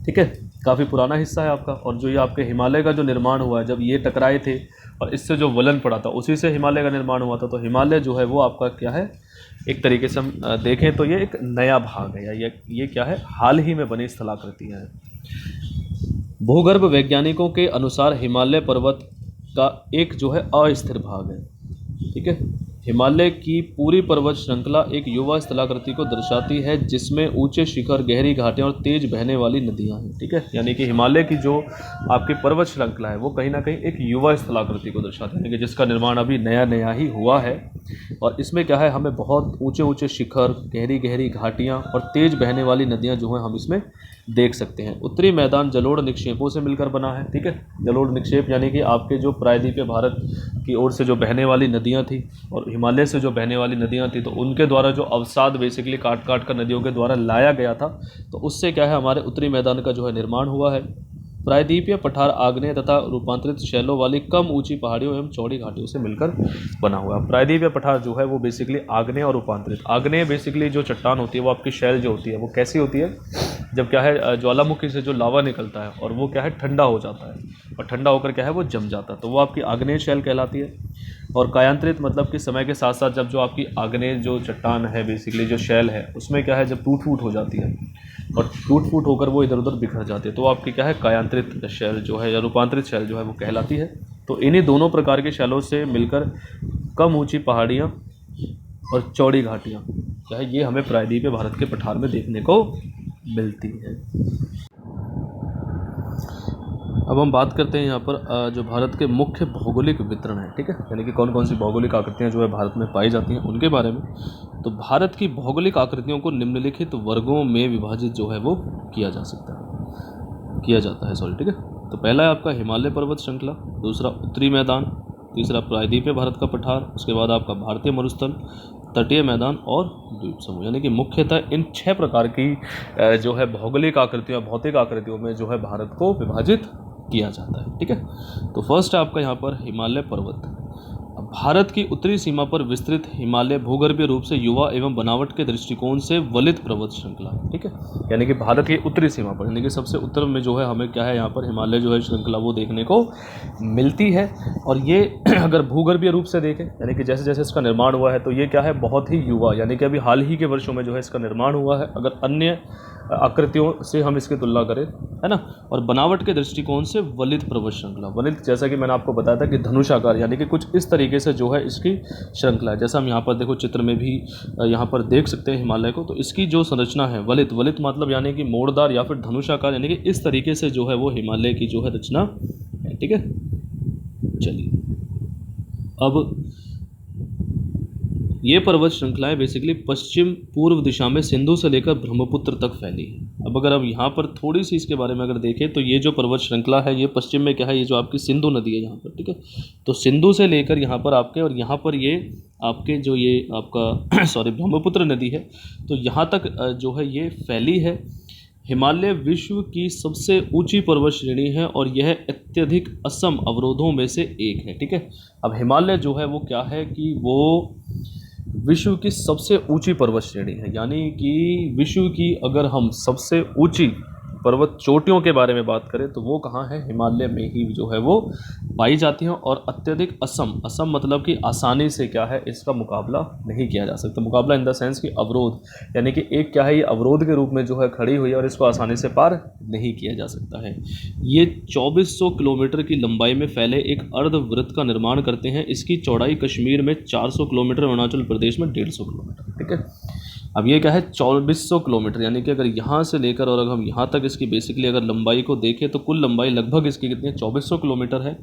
ठीक है, काफ़ी पुराना हिस्सा है आपका। और जो ये आपके हिमालय का जो निर्माण हुआ है, जब ये टकराए थे और इससे जो वलन पड़ा था, उसी से हिमालय का निर्माण हुआ था। तो हिमालय जो है वो आपका क्या है, एक तरीके से हम देखें तो ये एक नया भाग है, या ये क्या है, हाल ही में बनी स्थलाकृतियाँ हैं। भूगर्भ वैज्ञानिकों के अनुसार हिमालय पर्वत का एक जो है अस्थिर भाग है। ठीक है, हिमालय की पूरी पर्वत श्रृंखला एक युवा स्थलाकृति को दर्शाती है, जिसमें ऊंचे शिखर, गहरी घाटियां और तेज बहने वाली नदियां हैं। ठीक है, यानी कि हिमालय की जो आपकी पर्वत श्रृंखला है वो कहीं ना कहीं एक युवा स्थलाकृति को दर्शाती है, यानी कि जिसका निर्माण अभी नया नया ही हुआ है। और इसमें क्या है, हमें बहुत ऊंचे ऊंचे शिखर, गहरी गहरी घाटियाँ और तेज बहने वाली नदियाँ जो हैं हम इसमें देख सकते हैं। उत्तरी मैदान जलोढ़ निक्षेपों से मिलकर बना है। ठीक है, जलोढ़ निक्षेप यानी कि आपके जो प्रायद्वीपीय भारत की ओर से जो बहने वाली नदियां थी और हिमालय से जो बहने वाली नदियां थी, तो उनके द्वारा जो अवसाद बेसिकली काट काट कर नदियों के द्वारा लाया गया था, तो उससे क्या है, हमारे उत्तरी मैदान का जो है निर्माण हुआ है। प्रायद्वीपीय पठार आग्नेय तथा रूपांतरित शैलों वाली कम ऊंची पहाड़ियों एवं चौड़ी घाटियों से मिलकर बना हुआ है। प्रायद्वीपीय पठार जो है वो बेसिकली आग्नेय और रूपांतरित, आग्नेय बेसिकली जो चट्टान होती है वो आपकी शैल जो होती है वो कैसी होती है, जब क्या है ज्वालामुखी से जो लावा निकलता है और वो क्या है ठंडा हो जाता है, और ठंडा होकर क्या है वो जम जाता है, तो वो आपकी आग्नेय शैल कहलाती है। और कायांतरित मतलब कि समय के साथ साथ जब जो आपकी आग्नेय जो चट्टान है बेसिकली जो शैल है उसमें क्या है, जब टूट फूट हो जाती है, और टूट फूट होकर वो इधर उधर बिखर जाती है, तो आपकी क्या है कायांतरित शैल जो है या रूपांतरित शैल जो है वो कहलाती है। तो इन्हीं दोनों प्रकार के शैलों से मिलकर कम ऊंची पहाड़ियाँ और चौड़ी घाटियाँ क्या है ये हमें प्रायद्वीपीय भारत के पठार में देखने को मिलती है। अब हम बात करते हैं यहाँ पर जो भारत के मुख्य भौगोलिक वितरण है, ठीक है, यानी कि कौन कौन सी भौगोलिक आकृतियाँ जो है भारत में पाई जाती हैं उनके बारे में। तो भारत की भौगोलिक आकृतियों को निम्नलिखित वर्गों में विभाजित जो है वो किया जाता है, ठीक है। तो पहला है आपका हिमालय पर्वत श्रृंखला, दूसरा उत्तरी मैदान, तीसरा प्रायद्वीपीय भारत का पठार, उसके बाद आपका भारतीय मरुस्थल, तटीय मैदान और द्वीप समूह, यानी कि मुख्यतः इन 6 प्रकार की जो है भौगोलिक आकृतियों भौतिक आकृतियों में जो है भारत को विभाजित किया जाता है, ठीक है। तो फर्स्ट है आपका यहाँ पर हिमालय पर्वत। भारत की उत्तरी सीमा पर विस्तृत हिमालय भूगर्भीय रूप से युवा एवं बनावट के दृष्टिकोण से वलित पर्वत श्रृंखला, ठीक है, यानी कि भारत की उत्तरी सीमा पर यानी कि सबसे उत्तर में जो है हमें क्या है यहाँ पर हिमालय जो है श्रृंखला वो देखने को मिलती है। और ये अगर भूगर्भीय रूप से देखें यानी कि जैसे जैसे इसका निर्माण हुआ है तो ये क्या है बहुत ही युवा यानी कि अभी हाल ही के वर्षों में जो है इसका निर्माण हुआ है, अगर अन्य आकृतियों से हम इसकी तुलना करें, है ना। और बनावट के दृष्टिकोण से वलित पर्वत श्रृंखला, वलित जैसा कि मैंने आपको बताया था कि धनुषाकार यानी कि कुछ इस तरीके से जो है इसकी श्रृंखला है, जैसा हम यहाँ पर देखो चित्र में भी यहाँ पर देख सकते हैं हिमालय को। तो इसकी जो संरचना है वलित मतलब यानी कि मोड़दार या फिर धनुषाकार यानी कि इस तरीके से जो है वो हिमालय की जो है रचना है, ठीक है। चलिए अब ये पर्वत श्रृंखलाएं बेसिकली पश्चिम पूर्व दिशा में सिंधु से लेकर ब्रह्मपुत्र तक फैली है। अब अगर हम यहाँ पर थोड़ी सी इसके बारे में अगर देखें तो ये जो पर्वत श्रृंखला है ये पश्चिम में क्या है, ये जो आपकी सिंधु नदी है यहाँ पर, ठीक है। तो सिंधु से लेकर यहाँ पर आपके और यहाँ पर ये आपके जो ये आपका ब्रह्मपुत्र नदी है तो यहाँ तक जो है ये फैली है। हिमालय विश्व की सबसे ऊंची पर्वत श्रेणी है और यह अत्यधिक असम अवरोधों में से एक है, ठीक है। अब हिमालय जो है वो क्या है कि वो विश्व की सबसे ऊंची पर्वत श्रेणी है, यानी कि विश्व की अगर हम सबसे ऊंची पर्वत चोटियों के बारे में बात करें तो वो कहाँ है, हिमालय में ही जो है वो पाई जाती हैं। और अत्यधिक असम मतलब कि आसानी से क्या है इसका मुकाबला नहीं किया जा सकता, मुकाबला इन द सेंस कि अवरोध यानी कि एक क्या है ये अवरोध के रूप में जो है खड़ी हुई है और इसको आसानी से पार नहीं किया जा सकता है। ये 2400 किलोमीटर की लंबाई में फैले एक अर्धवृत्त का निर्माण करते हैं। इसकी चौड़ाई कश्मीर में 400 किलोमीटर, अरुणाचल प्रदेश में 150 किलोमीटर, ठीक है। अब ये क्या है 2400 किलोमीटर, यानी कि अगर यहाँ से लेकर और अगर हम यहाँ तक इसकी बेसिकली अगर लंबाई को देखें तो कुल लंबाई लगभग इसकी कितनी है 2400 किलोमीटर है।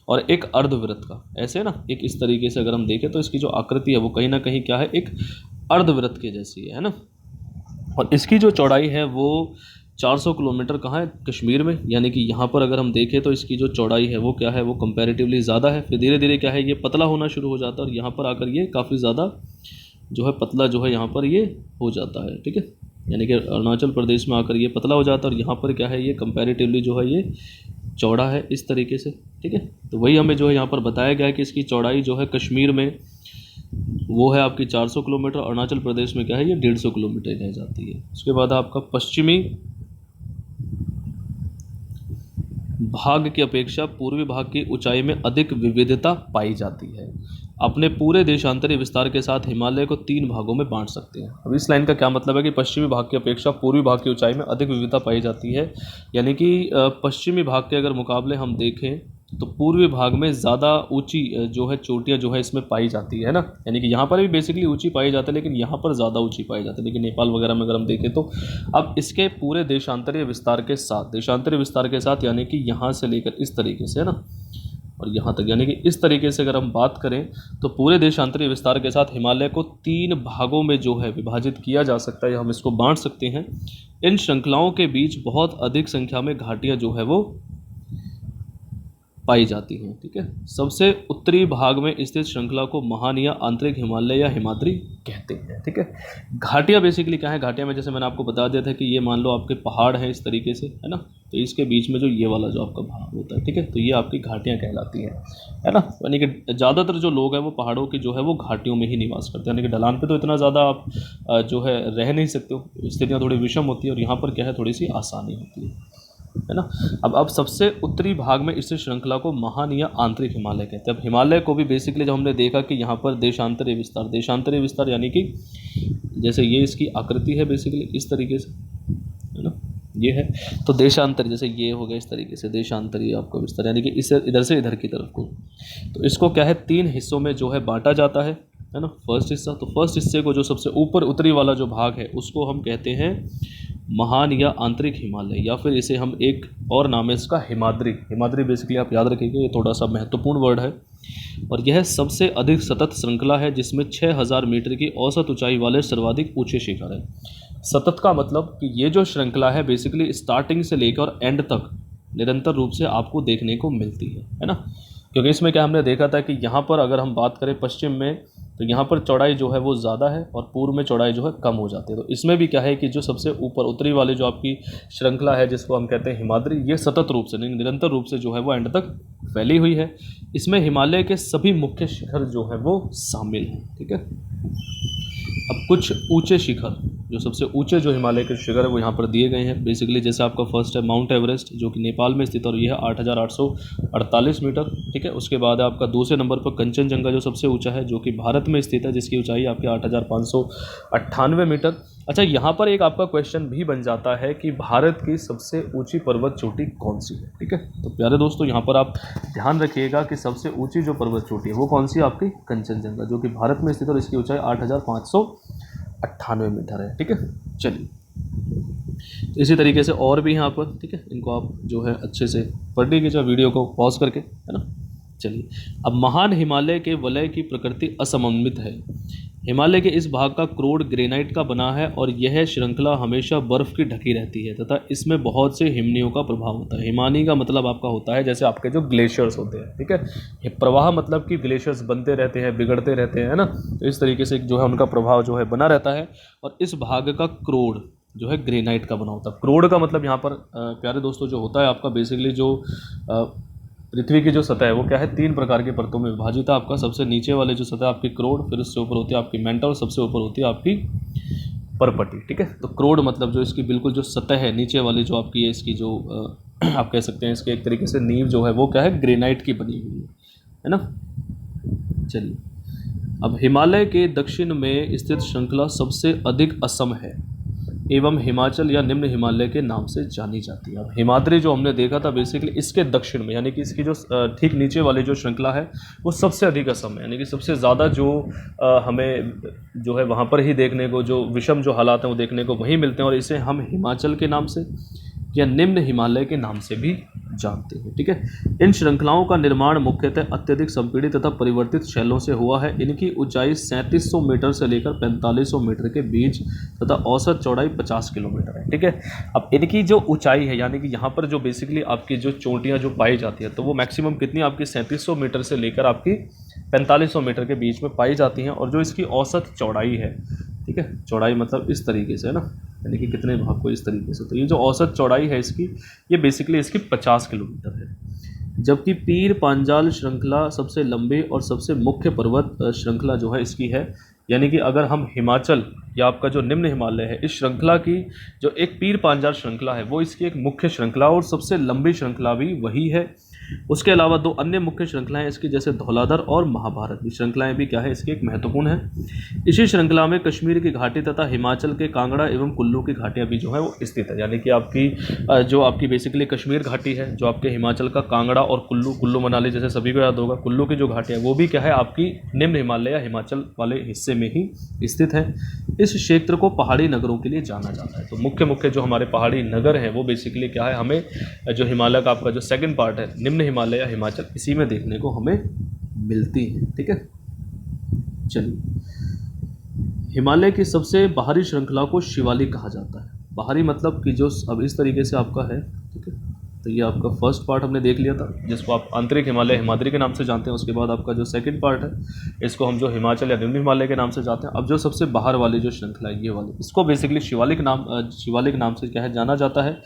और एक अर्धवृत्त का ऐसे ना एक इस तरीके से अगर हम देखें तो इसकी जो आकृति है वो कहीं ना कहीं क्या है एक अर्धवृत्त के जैसी है ना। और इसकी जो चौड़ाई है वो 400 किलोमीटर कहाँ है, कश्मीर में, यानी कि यहाँ पर अगर हम देखें तो इसकी जो चौड़ाई है वो क्या है वो कंपैरेटिवली ज़्यादा है। फिर धीरे धीरे क्या है ये पतला होना शुरू हो जाता है और यहाँ पर आकर ये काफ़ी ज़्यादा जो है पतला जो है यहाँ पर ये हो जाता है, ठीक है। यानी कि अरुणाचल प्रदेश में आकर ये पतला हो जाता है और यहाँ पर क्या है ये कंपैरेटिवली जो है ये चौड़ा है इस तरीके से, ठीक है। तो वही हमें जो है यहाँ पर बताया गया है कि इसकी चौड़ाई जो है कश्मीर में वो है आपकी 400 किलोमीटर, अरुणाचल प्रदेश में क्या है ये 150 किलोमीटर रह जाती है। उसके बाद आपका पश्चिमी भाग की अपेक्षा पूर्वी भाग की ऊंचाई में अधिक विविधता पाई जाती है। अपने पूरे देशांतरी विस्तार के साथ हिमालय को 3 भागों में बांट सकते हैं। अब इस लाइन का क्या मतलब है कि पश्चिमी भाग की अपेक्षा पूर्वी भाग की ऊंचाई में अधिक विविधता पाई जाती है, यानी कि पश्चिमी भाग के अगर मुकाबले हम देखें तो पूर्वी भाग में ज़्यादा ऊंची जो है चोटियाँ जो है इसमें पाई जाती है ना, यानी कि यहाँ पर भी बेसिकली ऊंची पाई जाती है लेकिन यहाँ पर ज़्यादा ऊंची पाई जाती है। लेकिन नेपाल वगैरह में अगर हम देखें तो अब इसके पूरे देशांतरीय विस्तार के साथ यानी कि यहाँ से लेकर इस तरीके से है ना और यहाँ तक, यानी कि इस तरीके से अगर हम बात करें तो पूरे देशांतरीय विस्तार के साथ हिमालय को 3 भागों में जो है विभाजित किया जा सकता है या हम इसको बांट सकते हैं। इन श्रृंखलाओं के बीच बहुत अधिक संख्या में घाटियाँ जो है वो पाई जाती हैं, ठीक है। सबसे उत्तरी भाग में स्थित श्रृंखला को महान या आंतरिक हिमालय या हिमाद्री कहते हैं, ठीक है। घाटियाँ बेसिकली क्या है, घाटियाँ में जैसे मैंने आपको बता दिया था कि ये मान लो आपके पहाड़ हैं इस तरीके से है ना, तो इसके बीच में जो ये वाला जो आपका भाग होता है, ठीक है, तो ये आपकी घाटियाँ कहलाती हैं, है ना। यानी कि ज़्यादातर जो लोग हैं वो पहाड़ों की जो है वो घाटियों में ही निवास करते हैं, यानी कि ढलान पे तो इतना ज़्यादा आप जो है रह नहीं सकते हो, स्थितियाँ थोड़ी विषम होती है और यहाँ पर क्या है थोड़ी सी आसानी होती है ना। अब सबसे उत्तरी भाग में इस श्रृंखला को महान या आंतरिक हिमालय कहते हैं। अब हिमालय को भी बेसिकली जब हमने देखा कि यहाँ पर देशांतरीय विस्तार यानी कि जैसे ये इसकी आकृति है बेसिकली इस तरीके से है ये है। तो देशांतर जैसे ये हो गया इस तरीके से, देशांतरी आपका विस्तार, यानी कि इस इधर से इधर की तरफ को। तो इसको क्या है 3 हिस्सों में जो है बांटा जाता है ना। फर्स्ट हिस्सा, तो फर्स्ट हिस्से को जो सबसे ऊपर उत्तरी वाला जो भाग है उसको हम कहते हैं महान या आंतरिक हिमालय, या फिर इसे हम एक और नाम है इसका हिमाद्री। हिमाद्री बेसिकली आप याद रखिएगा, ये थोड़ा सा महत्वपूर्ण वर्ड है। और यह सबसे अधिक सतत श्रृंखला है जिसमें 6000 मीटर की औसत ऊंचाई वाले सर्वाधिक ऊंचे शिखर है। सतत का मतलब कि ये जो श्रृंखला है बेसिकली स्टार्टिंग से लेकर एंड तक निरंतर रूप से आपको देखने को मिलती है ना। क्योंकि इसमें क्या हमने देखा था कि यहाँ पर अगर हम बात करें पश्चिम में, तो यहाँ पर चौड़ाई जो है वो ज़्यादा है और पूर्व में चौड़ाई जो है कम हो जाती है। तो इसमें भी क्या है कि जो सबसे ऊपर उत्तरी वाले जो आपकी श्रृंखला है जिसको हम कहते हैं हिमाद्री, ये सतत रूप से नहीं निरंतर रूप से जो है वो एंड तक फैली हुई है। इसमें हिमालय के सभी मुख्य शिखर जो है वो शामिल हैं, ठीक है। अब कुछ ऊंचे शिखर, जो सबसे ऊंचे जो हिमालय के शिखर है वो यहाँ पर दिए गए हैं। बेसिकली जैसे आपका फर्स्ट है माउंट एवरेस्ट, जो कि नेपाल में स्थित है और यह है 8848 मीटर, ठीक है। उसके बाद है आपका दूसरे नंबर पर कंचनजंगा जो सबसे ऊंचा है, जो कि भारत में स्थित है, जिसकी ऊंचाई आपकी 8598 मीटर। अच्छा, यहाँ पर एक आपका क्वेश्चन भी बन जाता है कि भारत की सबसे ऊंची पर्वत चोटी कौन सी है, ठीक है। तो प्यारे दोस्तों यहाँ पर आप ध्यान रखिएगा कि सबसे ऊंची जो पर्वत चोटी है वो कौन सी है, आपकी कंचनजंगा, जो कि भारत में स्थित है और इसकी ऊंचाई 8598 मीटर है, ठीक है। चलिए, तो इसी तरीके से और भी यहाँ पर, ठीक है, इनको आप जो है अच्छे से पढ़ लीजिए वीडियो को पॉज करके, है ना। चलिए, अब महान हिमालय के वलय की प्रकृति असममित है। हिमालय के इस भाग का क्रोड ग्रेनाइट का बना है और यह श्रृंखला हमेशा बर्फ की ढकी रहती है तथा इसमें बहुत से हिमनियों का प्रभाव होता है। हिमानी का मतलब आपका होता है जैसे आपके जो ग्लेशियर्स होते हैं, ठीक है। प्रवाह मतलब कि ग्लेशियर्स बनते रहते हैं, बिगड़ते रहते हैं, है ना। तो इस तरीके से जो है उनका प्रभाव जो है बना रहता है। और इस भाग का क्रोड जो है ग्रेनाइट का बना होता है। क्रोड का मतलब यहाँ पर प्यारे दोस्तों जो होता है आपका बेसिकली जो पृथ्वी की जो सतह है वो क्या है 3 प्रकार की परतों में विभाजित है। आपका सबसे नीचे वाले जो सतह आपकी क्रोड, फिर उससे ऊपर होती है आपकी मेंटल और सबसे ऊपर होती है आपकी परपटी, ठीक है। तो क्रोड मतलब जो इसकी बिल्कुल जो सतह है नीचे वाली जो आपकी है, इसकी जो आप कह सकते हैं इसके एक तरीके से नींव जो है वो क्या है ग्रेनाइट की बनी हुई है ना। चलिए, अब हिमालय के दक्षिण में स्थित श्रृंखला सबसे अधिक असम है एवं हिमाचल या निम्न हिमालय के नाम से जानी जाती है। अब हिमाद्री जो हमने देखा था बेसिकली इसके दक्षिण में, यानी कि इसकी जो ठीक नीचे वाली जो श्रृंखला है वो सबसे अधिक असम है, यानी कि सबसे ज़्यादा जो हमें जो है वहाँ पर ही देखने को जो विषम जो हालात हैं वो देखने को वहीं मिलते हैं। और इसे हम हिमाचल के नाम से या निम्न हिमालय के नाम से भी जानते हैं, ठीक है। इन श्रृंखलाओं का निर्माण मुख्यतः अत्यधिक संपीड़ित तथा परिवर्तित शैलों से हुआ है। इनकी ऊंचाई 3700 मीटर से लेकर 4500 मीटर के बीच तथा औसत चौड़ाई 50 किलोमीटर है, ठीक है। अब इनकी जो ऊंचाई है, यानी कि यहाँ पर जो बेसिकली आपकी जो चोटियाँ जो पाई जाती है तो वो मैक्सिमम कितनी आपकी 3700 मीटर से लेकर आपकी 4500 मीटर के बीच में पाई जाती हैं। और जो इसकी औसत चौड़ाई है, ठीक है, चौड़ाई मतलब इस तरीके से है ना, यानी कि कितने भाग को इस तरीके से, तो ये जो औसत चौड़ाई है इसकी, ये बेसिकली इसकी 50 किलोमीटर है। जबकि पीर पांजाल श्रृंखला सबसे लंबी और सबसे मुख्य पर्वत श्रृंखला जो है इसकी है। यानी कि अगर हम हिमाचल या आपका जो निम्न हिमालय है इस श्रृंखला की जो एक पीर पांजाल श्रृंखला है वो इसकी एक मुख्य श्रृंखला और सबसे लंबी श्रृंखला भी वही है। उसके अलावा 2 अन्य मुख्य श्रृंखलाएं इसकी जैसे धौलाधर और महाभारत, ये श्रृंखलाएं भी क्या है इसकी एक महत्वपूर्ण है। इसी श्रृंखला में कश्मीर की घाटी तथा हिमाचल के कांगड़ा एवं कुल्लू की घाटियां भी जो है वो स्थित है। यानी कि आपकी जो आपकी बेसिकली कश्मीर घाटी है, जो आपके हिमाचल का कांगड़ा और कुल्लू मनाली जैसे सभी को याद होगा, कुल्लू की जो घाटियाँ वो भी क्या है आपकी निम्न हिमालय या हिमाचल वाले हिस्से में ही स्थित है। इस क्षेत्र को पहाड़ी नगरों के लिए जाना जाता है। तो मुख्य जो हमारे पहाड़ी नगर हैं वो बेसिकली क्या है, हमें जो हिमालय का आपका जो सेकंड पार्ट है निम्न हिमालय या हिमाचल, इसी में देखने को हमें मिलती है, ठीक है। चलिए, हिमालय की सबसे बाहरी श्रृंखला को शिवालिक कहा जाता है। बाहरी मतलब कि जो अब इस तरीके से आपका है, ठीक है। तो ये आपका फर्स्ट पार्ट हमने देख लिया था जिसको आप आंतरिक हिमालय हिमाद्री के नाम से जानते हैं। उसके बाद आपका जो सेकंड पार्ट है इसको हम जो हिमाचल या निम्न हिमालय के नाम से जानते हैं। अब जो सबसे बाहर वाली जो श्रृंखला है ये वाली, इसको बेसिकली शिवालिक नाम से क्या है जाना जाता है।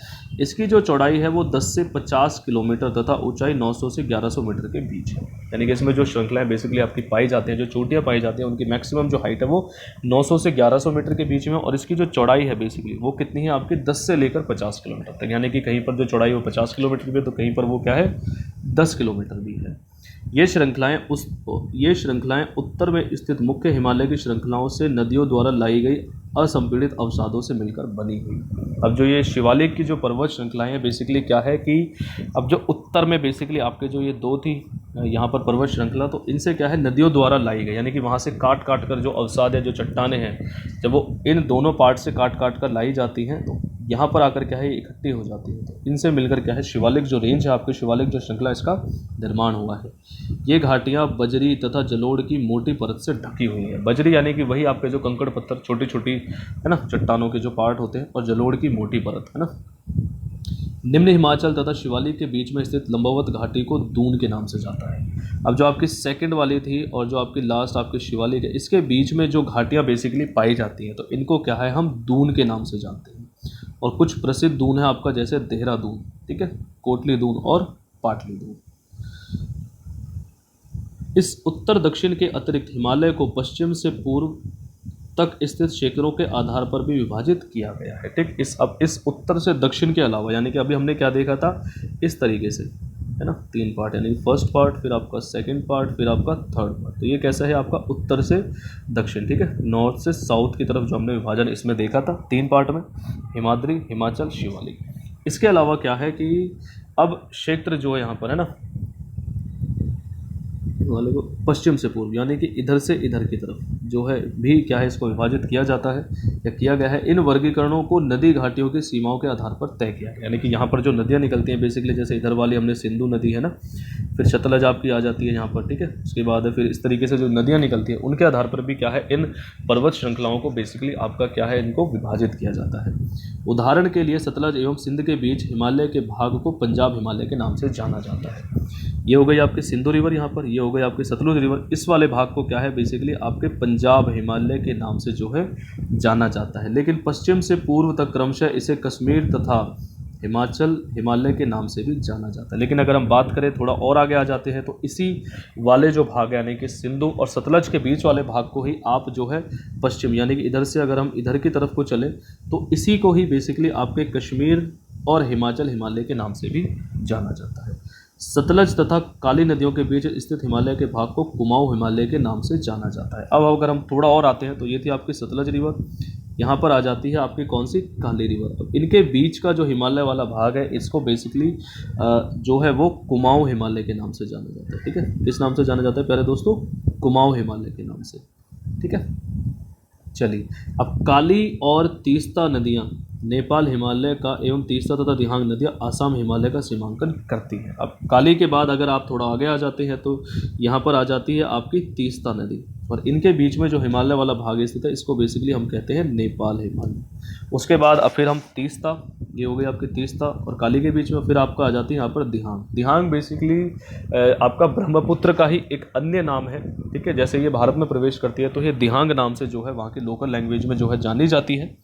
इसकी जो चौड़ाई है वो 10 से 50 किलोमीटर तथा ऊंचाई 900 से 1100 मीटर के बीच है। यानी कि इसमें जो श्रृंखलाएं बेसिकली आपकी पाई जाती हैं, जो चोटियाँ पाई जाती हैं, उनकी मैक्सिमम जो हाइट है वो 900 से 1100 मीटर के बीच में। और इसकी जो चौड़ाई है बेसिकली वो कितनी है आपकी 10 से लेकर 50 किलोमीटर तक। यानी कि कहीं पर जो चौड़ाई वो 50 किलोमीटर भी, तो कहीं पर वो क्या है 10 किलोमीटर भी है। ये श्रृंखलाएं उत्तर में स्थित मुख्य हिमालय की श्रृंखलाओं से नदियों द्वारा लाई गई असंपीड़ित अवसादों से मिलकर बनी हुई। अब जो ये शिवालिक की जो पर्वत श्रृंखलाएं हैं बेसिकली क्या है कि अब जो उत्तर में बेसिकली आपके जो ये दो थी यहाँ पर पर्वत श्रृंखला, तो इनसे क्या है नदियों द्वारा लाई गई, यानी कि वहाँ से काट काट कर जो अवसाद या जो चट्टानें हैं जब वो इन दोनों पार्ट से काट काट कर लाई जाती हैं तो यहाँ पर आकर क्या है इकट्ठी हो जाती है, तो इनसे मिलकर क्या है शिवालिक जो रेंज है आपके शिवालिक जो श्रृंखला इसका निर्माण हुआ है। ये घाटियाँ बजरी तथा जलोढ़ की मोटी परत से ढकी हुई है। बजरी यानी कि वही आपके जो कंकड़ पत्थर छोटी छोटी है ना चट्टानों के जो पार्ट होते हैं, और जलोढ़ की मोटी परत है ना। निम्न हिमाचल तथा शिवालिक के बीच में स्थित लंबवत घाटी को दून के नाम से जाता है। अब जो आपकी सेकंड वाली थी और जो आपकी लास्ट आपकी शिवालिक है, इसके बीच में जो घाटियाँ बेसिकली पाई जाती हैं तो इनको क्या है हम दून के नाम से जानते हैं। और कुछ प्रसिद्ध दून है आपका जैसे देहरादून, ठीक है, कोटली दून और पाटली दून। इस उत्तर दक्षिण के अतिरिक्त हिमालय को पश्चिम से पूर्व तक स्थित क्षेत्रों के आधार पर भी विभाजित किया गया है, ठीक। इस उत्तर से दक्षिण के अलावा यानी कि अभी हमने क्या देखा था इस तरीके से है ना, तीन पार्ट यानी फर्स्ट पार्ट, फिर आपका सेकंड पार्ट, फिर आपका थर्ड पार्ट। तो ये कैसा है आपका उत्तर से दक्षिण, ठीक है, नॉर्थ से साउथ की तरफ जो हमने विभाजन इसमें देखा था तीन पार्ट में, हिमाद्री, हिमाचल, शिवालिक। इसके अलावा क्या है कि अब क्षेत्र जो है यहाँ पर है ना वाले को पश्चिम से पूर्व यानी कि इधर से इधर की तरफ जो है भी क्या है इसको विभाजित किया जाता है या किया गया है। इन वर्गीकरणों को नदी घाटियों की सीमाओं के आधार पर तय किया गया, यानी कि यहाँ पर जो नदियाँ निकलती हैं बेसिकली जैसे इधर वाली हमने सिंधु नदी है ना, फिर सतलज आपकी आ जाती है यहाँ पर, ठीक है। उसके बाद फिर इस तरीके से जो नदियाँ निकलती हैं उनके आधार पर भी क्या है इन पर्वत श्रृंखलाओं को बेसिकली आपका क्या है इनको विभाजित किया जाता है। उदाहरण के लिए सतलज एवं सिंध के बीच हिमालय के भाग को पंजाब हिमालय के नाम से जाना जाता है। ये हो गई आपकी सिंधु रिवर यहाँ पर, ये हो गई आपकी सतलुज रिवर। इस वाले भाग को क्या है बेसिकली आपके पंजाब हिमालय के नाम से जो है जाना जाता है, लेकिन पश्चिम से पूर्व तक क्रमशः इसे कश्मीर तथा हिमाचल हिमालय के नाम से भी जाना जाता है। लेकिन अगर हम बात करें थोड़ा और आगे आ जाते हैं तो इसी वाले जो भाग यानी कि सिंधु और सतलज के बीच वाले भाग को ही आप जो है पश्चिम यानी कि इधर से अगर हम इधर की तरफ को चले तो इसी को ही बेसिकली आपके कश्मीर और हिमाचल हिमालय के नाम से भी जाना जाता है। सतलज तथा काली नदियों के बीच स्थित हिमालय के भाग को कुमाऊं हिमालय के नाम से जाना जाता है। अब अगर हम थोड़ा और आते हैं तो ये थी आपकी सतलज रिवर, यहाँ पर आ जाती है आपकी कौन सी काली रिवर। अब इनके बीच का जो हिमालय वाला भाग है इसको बेसिकली जो है वो कुमाऊं हिमालय के नाम से जाना जाता है, ठीक है। किस नाम से जाना जाता है प्यारे दोस्तों? कुमाऊं हिमालय के नाम से, ठीक है। चलिए, अब काली और तीस्ता नदियाँ नेपाल हिमालय का एवं तीस्ता तथा दिहांग नदियाँ आसाम हिमालय का सीमांकन करती हैं। अब काली के बाद अगर आप थोड़ा आगे आ जाते हैं तो यहाँ पर आ जाती है आपकी तीस्ता नदी, और इनके बीच में जो हिमालय वाला भाग स्थित है इसको बेसिकली हम कहते हैं नेपाल हिमालय। उसके बाद अब फिर हम तीस्ता, ये हो गई आपकी तीस्ता और काली के बीच में, फिर आपका आ जाती है यहाँ पर दिहांग। दिहांग बेसिकली आपका ब्रह्मपुत्र का ही एक अन्य नाम है, ठीक है। जैसे ये भारत में प्रवेश करती है तो ये दिहांग नाम से जो है वहाँ की लोकल लैंग्वेज में जो है जानी जाती है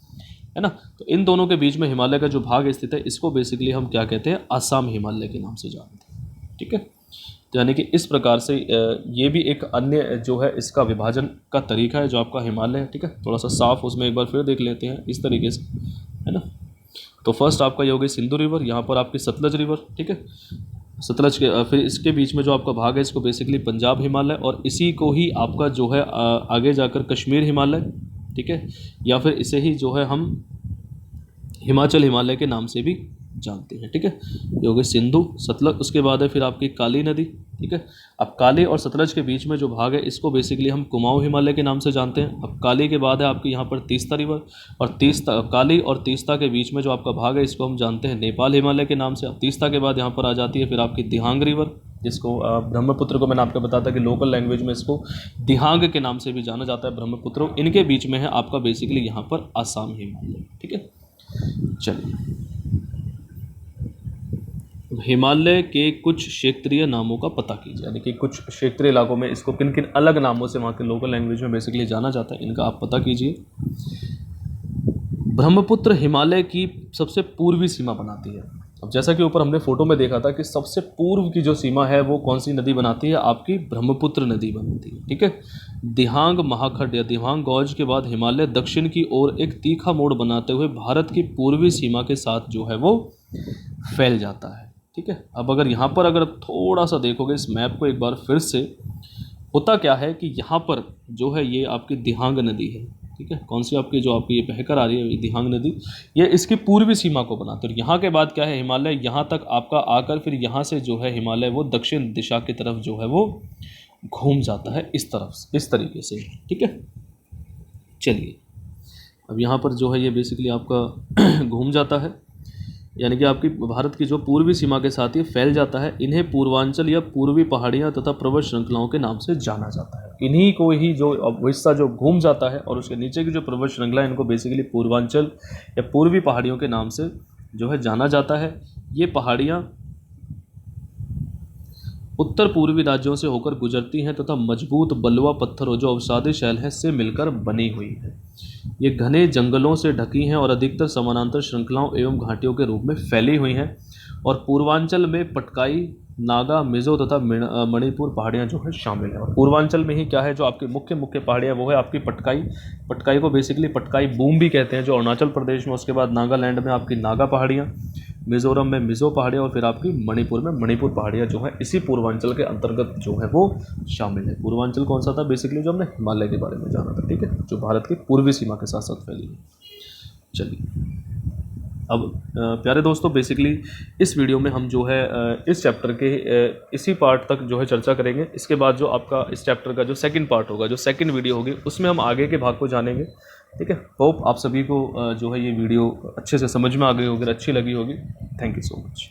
ना। तो इन दोनों के बीच में हिमालय का जो भाग स्थित है इसको बेसिकली हम क्या कहते हैं? आसाम हिमालय के नाम से जानते हैं, ठीक है। तो यानी कि इस प्रकार से ये भी एक अन्य जो है इसका विभाजन का तरीका है जो आपका हिमालय है, ठीक है। थोड़ा सा साफ उसमें एक बार फिर देख लेते हैं इस तरीके से, है ना। तो फर्स्ट आपका ये हो गई सिंधु रिवर, यहाँ पर आपकी सतलज रिवर, ठीक है। सतलज के फिर इसके बीच में जो आपका भाग है इसको बेसिकली पंजाब हिमालय, और इसी को ही आपका जो है आगे जाकर कश्मीर हिमालय, ठीक है, या फिर इसे ही जो है हम हिमाचल हिमालय के नाम से भी जानते हैं, ठीक है। ये हो गई सिंधु सतलज। उसके बाद है फिर आपकी काली नदी, ठीक है। अब काली और सतलज के बीच में जो भाग है इसको बेसिकली हम कुमाऊं हिमालय के नाम से जानते हैं। अब काली के बाद है आपकी यहाँ पर तीस्ता रिवर, और काली और तीस्ता के बीच में जो आपका भाग है इसको हम जानते हैं नेपाल हिमालय के नाम से। अब तीस्ता के बाद यहाँ पर आ जाती है फिर आपकी दिहांग रिवर, जिसको ब्रह्मपुत्र को मैंने आपको बताया था कि लोकल लैंग्वेज में इसको दिहांग के नाम से भी जाना जाता है ब्रह्मपुत्र। इनके बीच में है आपका बेसिकली यहाँ पर आसाम हिमालय, ठीक है। चलिए, हिमालय के कुछ क्षेत्रीय नामों का पता कीजिए, यानी कि कुछ क्षेत्रीय इलाकों में इसको किन किन अलग नामों से वहाँ के लोकल लैंग्वेज में बेसिकली जाना जाता है, इनका आप पता कीजिए। ब्रह्मपुत्र हिमालय की सबसे पूर्वी सीमा बनाती है। अब जैसा कि ऊपर हमने फोटो में देखा था कि सबसे पूर्व की जो सीमा है वो कौन सी नदी बनाती है? आपकी ब्रह्मपुत्र नदी बनाती है, ठीक है। दिहांग महाखंड या दिहांग गौज के बाद हिमालय दक्षिण की ओर एक तीखा मोड़ बनाते हुए भारत की पूर्वी सीमा के साथ जो है वो फैल जाता है, ठीक है। अब अगर यहाँ पर अगर थोड़ा सा देखोगे इस मैप को एक बार फिर से, होता क्या है कि यहाँ पर जो है ये आपकी दिहांग नदी है, ठीक है, कौन सी आपकी जो आपकी ये बहकर आ रही है दिहांग नदी, ये इसकी पूर्वी सीमा को बनाती है। और यहाँ के बाद क्या है, हिमालय यहाँ तक आपका आकर फिर यहाँ से जो है हिमालय वो दक्षिण दिशा की तरफ जो है वो घूम जाता है इस तरफ, इस तरीके से। ठीक है, चलिए अब यहाँ पर जो है ये बेसिकली आपका घूम जाता है, यानी कि आपकी भारत की जो पूर्वी सीमा के साथ ये फैल जाता है। इन्हें पूर्वांचल या पूर्वी पहाड़ियाँ तथा पर्वत श्रृंखलाओं के नाम से जाना जाता है। इन्हीं को ही जो अब हिस्सा जो घूम जाता है और उसके नीचे की जो पर्वत श्रृंखला है, इनको बेसिकली पूर्वांचल या पूर्वी पहाड़ियों के नाम से जो है जाना जाता है। ये पहाड़ियाँ उत्तर पूर्वी राज्यों से होकर गुजरती हैं तथा मजबूत बलुआ पत्थरों जो अवसादी शैल है से मिलकर बनी हुई है। ये घने जंगलों से ढकी हैं और अधिकतर समानांतर श्रृंखलाओं एवं घाटियों के रूप में फैली हुई हैं। और पूर्वांचल में पटकाई, नागा, मिजो तथा मणिपुर पहाड़ियाँ जो है शामिल हैं। और पूर्वांचल में ही क्या है, जो आपकी मुख्य मुख्य पहाड़ियाँ वो है आपकी पटकाई। पटकाई को बेसिकली पटकाई बूम भी कहते हैं, जो अरुणाचल प्रदेश में, उसके बाद नागालैंड में आपकी नागा पहाड़ियाँ, मिज़ोरम में मिज़ो पहाड़ियाँ और फिर आपकी मणिपुर में मणिपुर पहाड़ियाँ जो है इसी पूर्वांचल के अंतर्गत जो है वो शामिल है। पूर्वांचल कौन सा था, बेसिकली जो हमने हिमालय के बारे में जाना था। ठीक है, जो भारत की पूर्वी सीमा के साथ साथ फैली है। चलिए अब प्यारे दोस्तों, बेसिकली इस वीडियो में हम जो है इस चैप्टर के इसी पार्ट तक जो है चर्चा करेंगे। इसके बाद जो आपका इस चैप्टर का जो सेकंड पार्ट होगा, जो सेकंड वीडियो होगी, उसमें हम आगे के भाग को जानेंगे। ठीक है, होप आप सभी को जो है ये वीडियो अच्छे से समझ में आ गई होगी, अच्छी लगी होगी। Thank you so much.